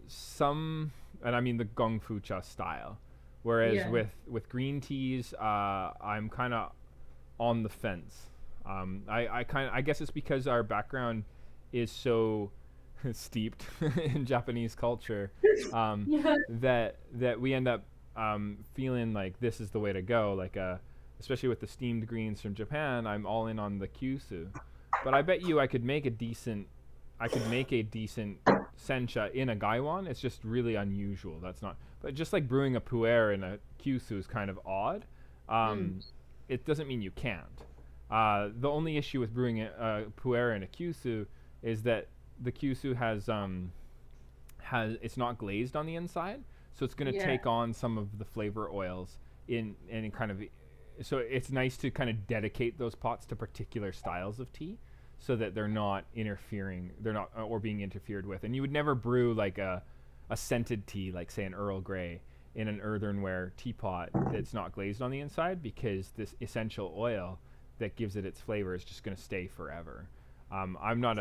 Some, and I mean the gong fu cha style, whereas with green teas, I'm kind of on the fence. I guess it's because our background is so steeped in Japanese culture that we end up feeling like this is the way to go. Like especially with the steamed greens from Japan, I'm all in on the kyusu. But I bet you I could make a decent sencha in a gaiwan. It's just really unusual. That's not. But just like brewing a pu'er in a kyusu is kind of odd. It doesn't mean you can't. The only issue with brewing a pu'er in a kyusu is that the kyusu has it's not glazed on the inside, so it's going to take on some of the flavor oils in kind of. So it's nice to kind of dedicate those pots to particular styles of tea, so that they're not or being interfered with. And you would never brew like a scented tea, like say an Earl Grey, in an earthenware teapot that's not glazed on the inside, because this essential oil that gives it its flavor is just going to stay forever. I'm not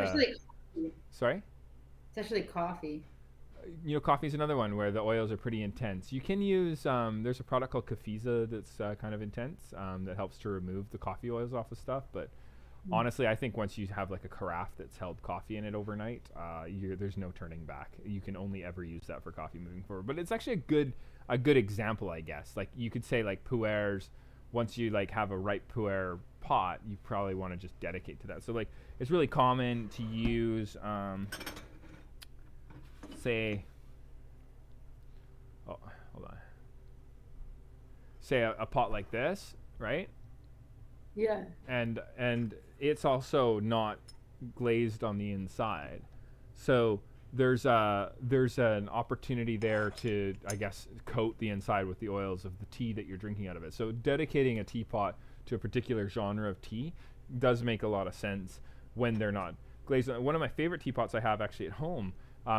Sorry? It's actually coffee. Coffee is another one where the oils are pretty intense. You can use, there's a product called Kafiza that's kind of intense that helps to remove the coffee oils off of stuff. But honestly, I think once you have like a carafe that's held coffee in it overnight, there's no turning back. You can only ever use that for coffee moving forward. But it's actually a good example, I guess. Like you could say like pu'ers, once you like have a ripe pu'er pot, you probably want to just dedicate to that. So like it's really common to use say a pot like this, right? Yeah. And it's also not glazed on the inside, so there's an opportunity there to, I guess, coat the inside with the oils of the tea that you're drinking out of it. So dedicating a teapot to a particular genre of tea does make a lot of sense when they're not glazed. One of my favorite teapots I have actually at home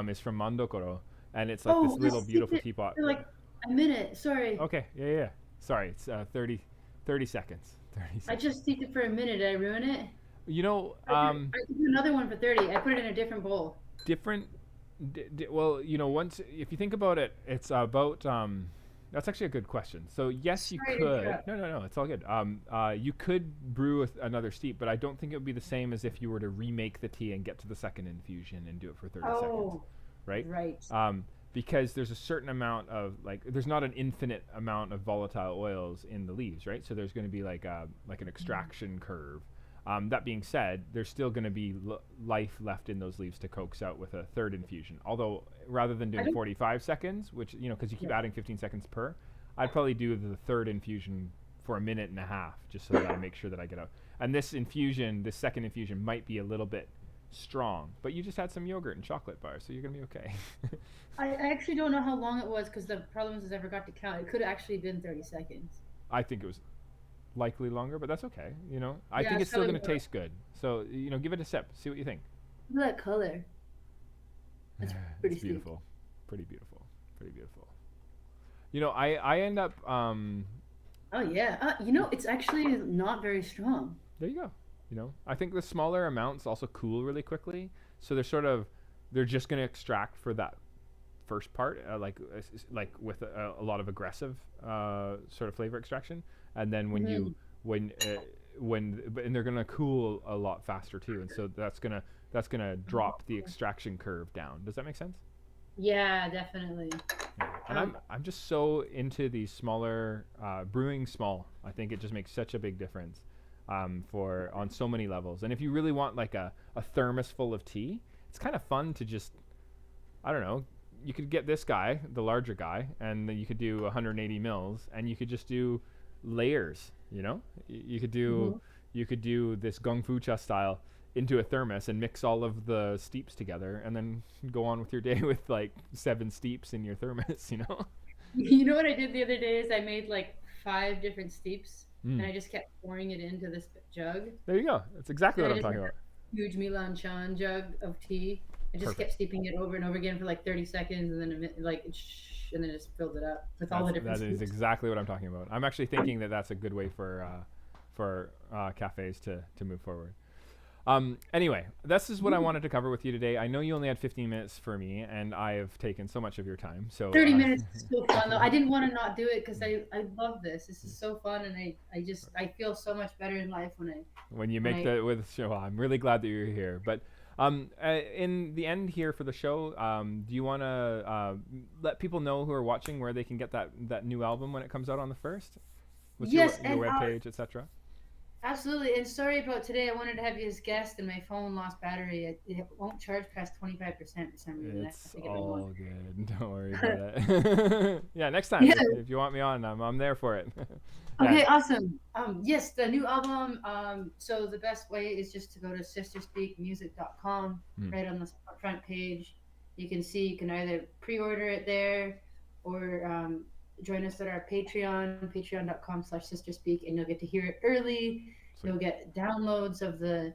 is from Mandokoro, and it's like this little beautiful teapot. For like a minute, sorry. Okay, yeah. Sorry, it's 30 seconds. 30 seconds. I just steeped it for a minute. Did I ruin it? I could do another one for 30. I put it in a different bowl. Well, once, if you think about it, it's about that's actually a good question. So yes, you could. No, it's all good. You could brew with another steep, but I don't think it would be the same as if you were to remake the tea and get to the second infusion and do it for 30 seconds. Right. Because there's a certain amount of there's not an infinite amount of volatile oils in the leaves, right? So there's going to be like an extraction curve. That being said, there's still going to be life left in those leaves to coax out with a third infusion. Although rather than doing 45 seconds, which because you keep adding 15 seconds per, I'd probably do the third infusion for a minute and a half, just so that I make sure that I get out. And this second infusion might be a little bit strong, but you just had some yogurt and chocolate bars, so you're gonna be okay. I actually don't know how long it was, because the problem is I forgot to count. It could have actually been 30 seconds. I think it was likely longer, but that's okay. I think it's still gonna taste good. So give it a sip, see what you think. Look at that color. That's pretty it's beautiful. Pretty beautiful. I end up oh yeah, it's actually not very strong. There you go. I think the smaller amounts also cool really quickly, so they're just going to extract for that first part, like with a lot of aggressive sort of flavor extraction, and then and they're going to cool a lot faster too, and so that's gonna drop the extraction curve down. Does that make sense? Yeah, definitely. And I'm just so into these smaller brewing small. I think it just makes such a big difference. On so many levels. And if you really want like a thermos full of tea, it's kind of fun to just I don't know, you could get this guy, the larger guy, and then you could do 180 mils, and you could just do layers. You know, you could do this Gung Fu Cha style into a thermos and mix all of the steeps together, and then go on with your day with like 7 steeps in your thermos. You know. You know what I did the other day is I made like 5 different steeps, and I just kept pouring it into this jug. There you go. That's exactly So what I I'm just talking had about. a huge Milan Chan jug of tea. I just kept Perfect. steeping it over and over again for like 30 seconds, and then and then just filled it up with all the different That is steeps. exactly what I'm talking about. I'm actually thinking that that's a good way for cafes to move forward. Anyway, this is what I wanted to cover with you today. I know you only had 15 minutes for me, and I have taken so much of your time. So 30 minutes is so fun though. I didn't want to not do it because I love this. This is so fun, and I feel so much better in life when you make the with show. I'm really glad that you're here. But in the end here for the show, do you want to let people know who are watching where they can get that new album when it comes out on the 1st? What's your webpage, etc.? Absolutely. And sorry about today. I wanted to have you as guest, and my phone lost battery. It won't charge past 25% for some reason. It's all good. Don't worry about it. Yeah, next time if you want me on, I'm there for it. Okay, awesome. Yes, the new album. So the best way is just to go to sisterspeakmusic.com. Right on the front page. You can either pre-order it there, or join us at our Patreon, patreon.com/sisterspeak, and you'll get to hear it early. Sweet. You'll get downloads of the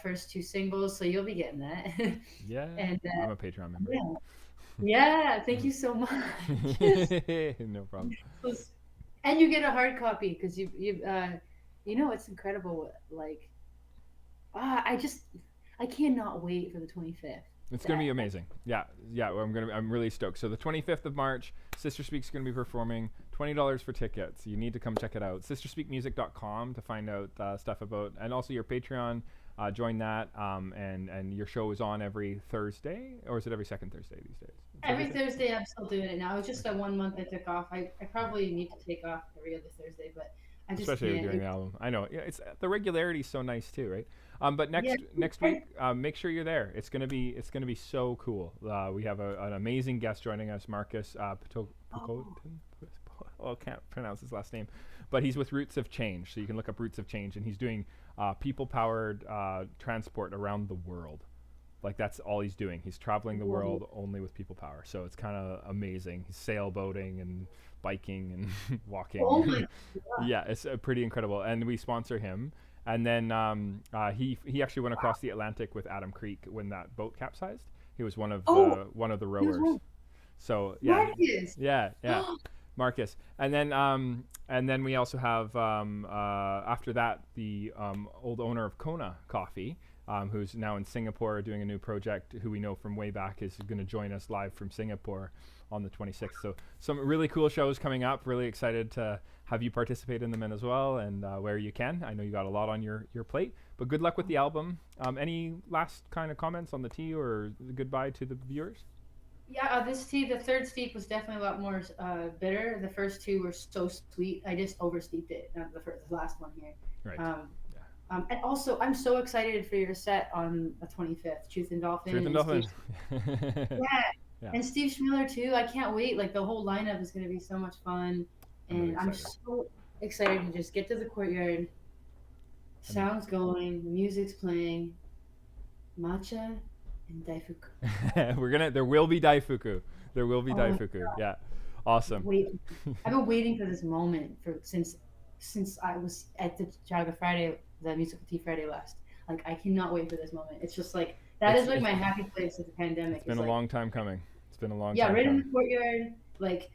first 2 singles, so you'll be getting that. Yeah, and I'm a Patreon member. Yeah, thank you so much. No problem. And you get a hard copy because it's incredible. Like, I cannot wait for the 25th. It's gonna be amazing. Yeah. I'm really stoked. So the 25th of March, Sister Speak's gonna be performing. $20 for tickets. You need to come check it out. SisterSpeakMusic.com to find out stuff about, and also your Patreon. Join that. And your show is on every Thursday, or is it every second Thursday these days? Every Thursday. I'm still doing it now. It's just that 1 month I took off. I probably need to take off every other Thursday, but I just especially can't. during the album. I know. Yeah, it's the regularity is so nice too, right? But next week, make sure you're there. It's gonna be so cool. We have an amazing guest joining us, Marcus Pukonen. I can't pronounce his last name, but he's with Roots of Change. So you can look up Roots of Change, and he's doing people-powered transport around the world. Like, that's all he's doing. He's traveling the world only with people power. So it's kind of amazing. He's sailboating and biking and walking. Oh my God. Yeah, it's pretty incredible. And we sponsor him. And then he actually went across the Atlantic with Adam Creek when that boat capsized. He was one of the rowers. So yeah, yeah. Marcus. And then we also have after that the old owner of Kona Coffee, who's now in Singapore doing a new project, who we know from way back is going to join us live from Singapore on the 26th. So some really cool shows coming up. Really excited to have you participate in them as well, and where you can. I know you got a lot on your plate, but good luck with the album. Any last kind of comments on the tea or goodbye to the viewers? Yeah, this tea, the third steep was definitely a lot more bitter. The first 2 were so sweet. I just oversteeped it. The last one here. Right. And also, I'm so excited for your set on the 25th, Truth and Dolphin. Truth and Dolphin. Yeah. And Steve Schmiller too. I can't wait. Like, the whole lineup is going to be so much fun. And I'm so excited to just get to the courtyard. Sound's going, the music's playing, matcha and daifuku. There will be daifuku. There will be daifuku. Yeah. Awesome. I've been waiting for this moment since I was at the Jaga Friday, the Musical Tea Friday last. Like, I cannot wait for this moment. It's just like, that is like my happy place of the pandemic. It's been a long time coming. It's been a long time. Yeah, right in the courtyard, like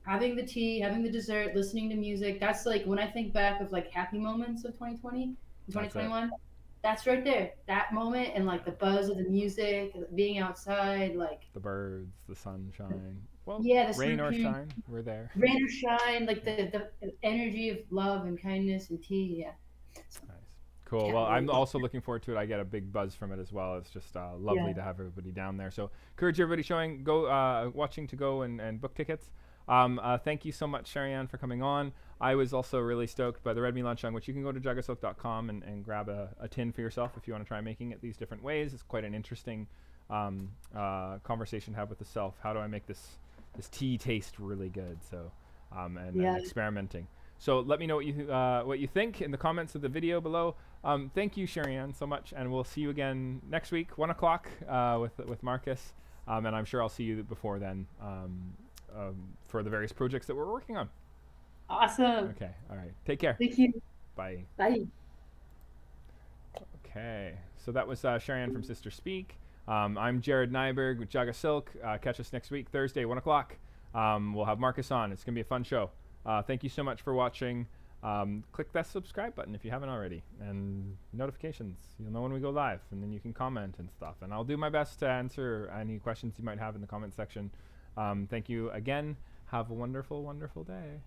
having the tea, having the dessert, listening to music. That's like, when I think back of like happy moments of 2020, 2021, that's right there. That moment, and like the buzz of the music, being outside, like the birds, the sunshine. Well, yeah, the rain or shine, we're there. Rain or shine, like the energy of love and kindness and tea. Yeah. Nice. Cool. Well, I'm also looking forward to it. I get a big buzz from it as well. It's just lovely to have everybody down there. So encourage everybody watching to go and book tickets. Thank you so much, Sherri, for coming on. I was also really stoked by the Red Milan Xiang, which you can go to JagaSilk.com and grab a tin for yourself if you want to try making it these different ways. It's quite an interesting conversation to have with the self. How do I make this tea taste really good? So, and experimenting. So let me know what you think in the comments of the video below. Thank you, Sherri Ann, so much, and we'll see you again next week, 1 o'clock, with Marcus, and I'm sure I'll see you before then for the various projects that we're working on. Awesome. Okay, all right. Take care. Thank you. Bye. Bye. Okay, so that was Sherri Ann from Sister Speak. I'm Jared Nyberg with JagaSilk. Catch us next week, Thursday, 1 o'clock. We'll have Marcus on. It's going to be a fun show. Thank you so much for watching. Click that subscribe button if you haven't already, and notifications. You'll know when we go live, and then you can comment and stuff. And I'll do my best to answer any questions you might have in the comment section. Thank you again. Have a wonderful, wonderful day.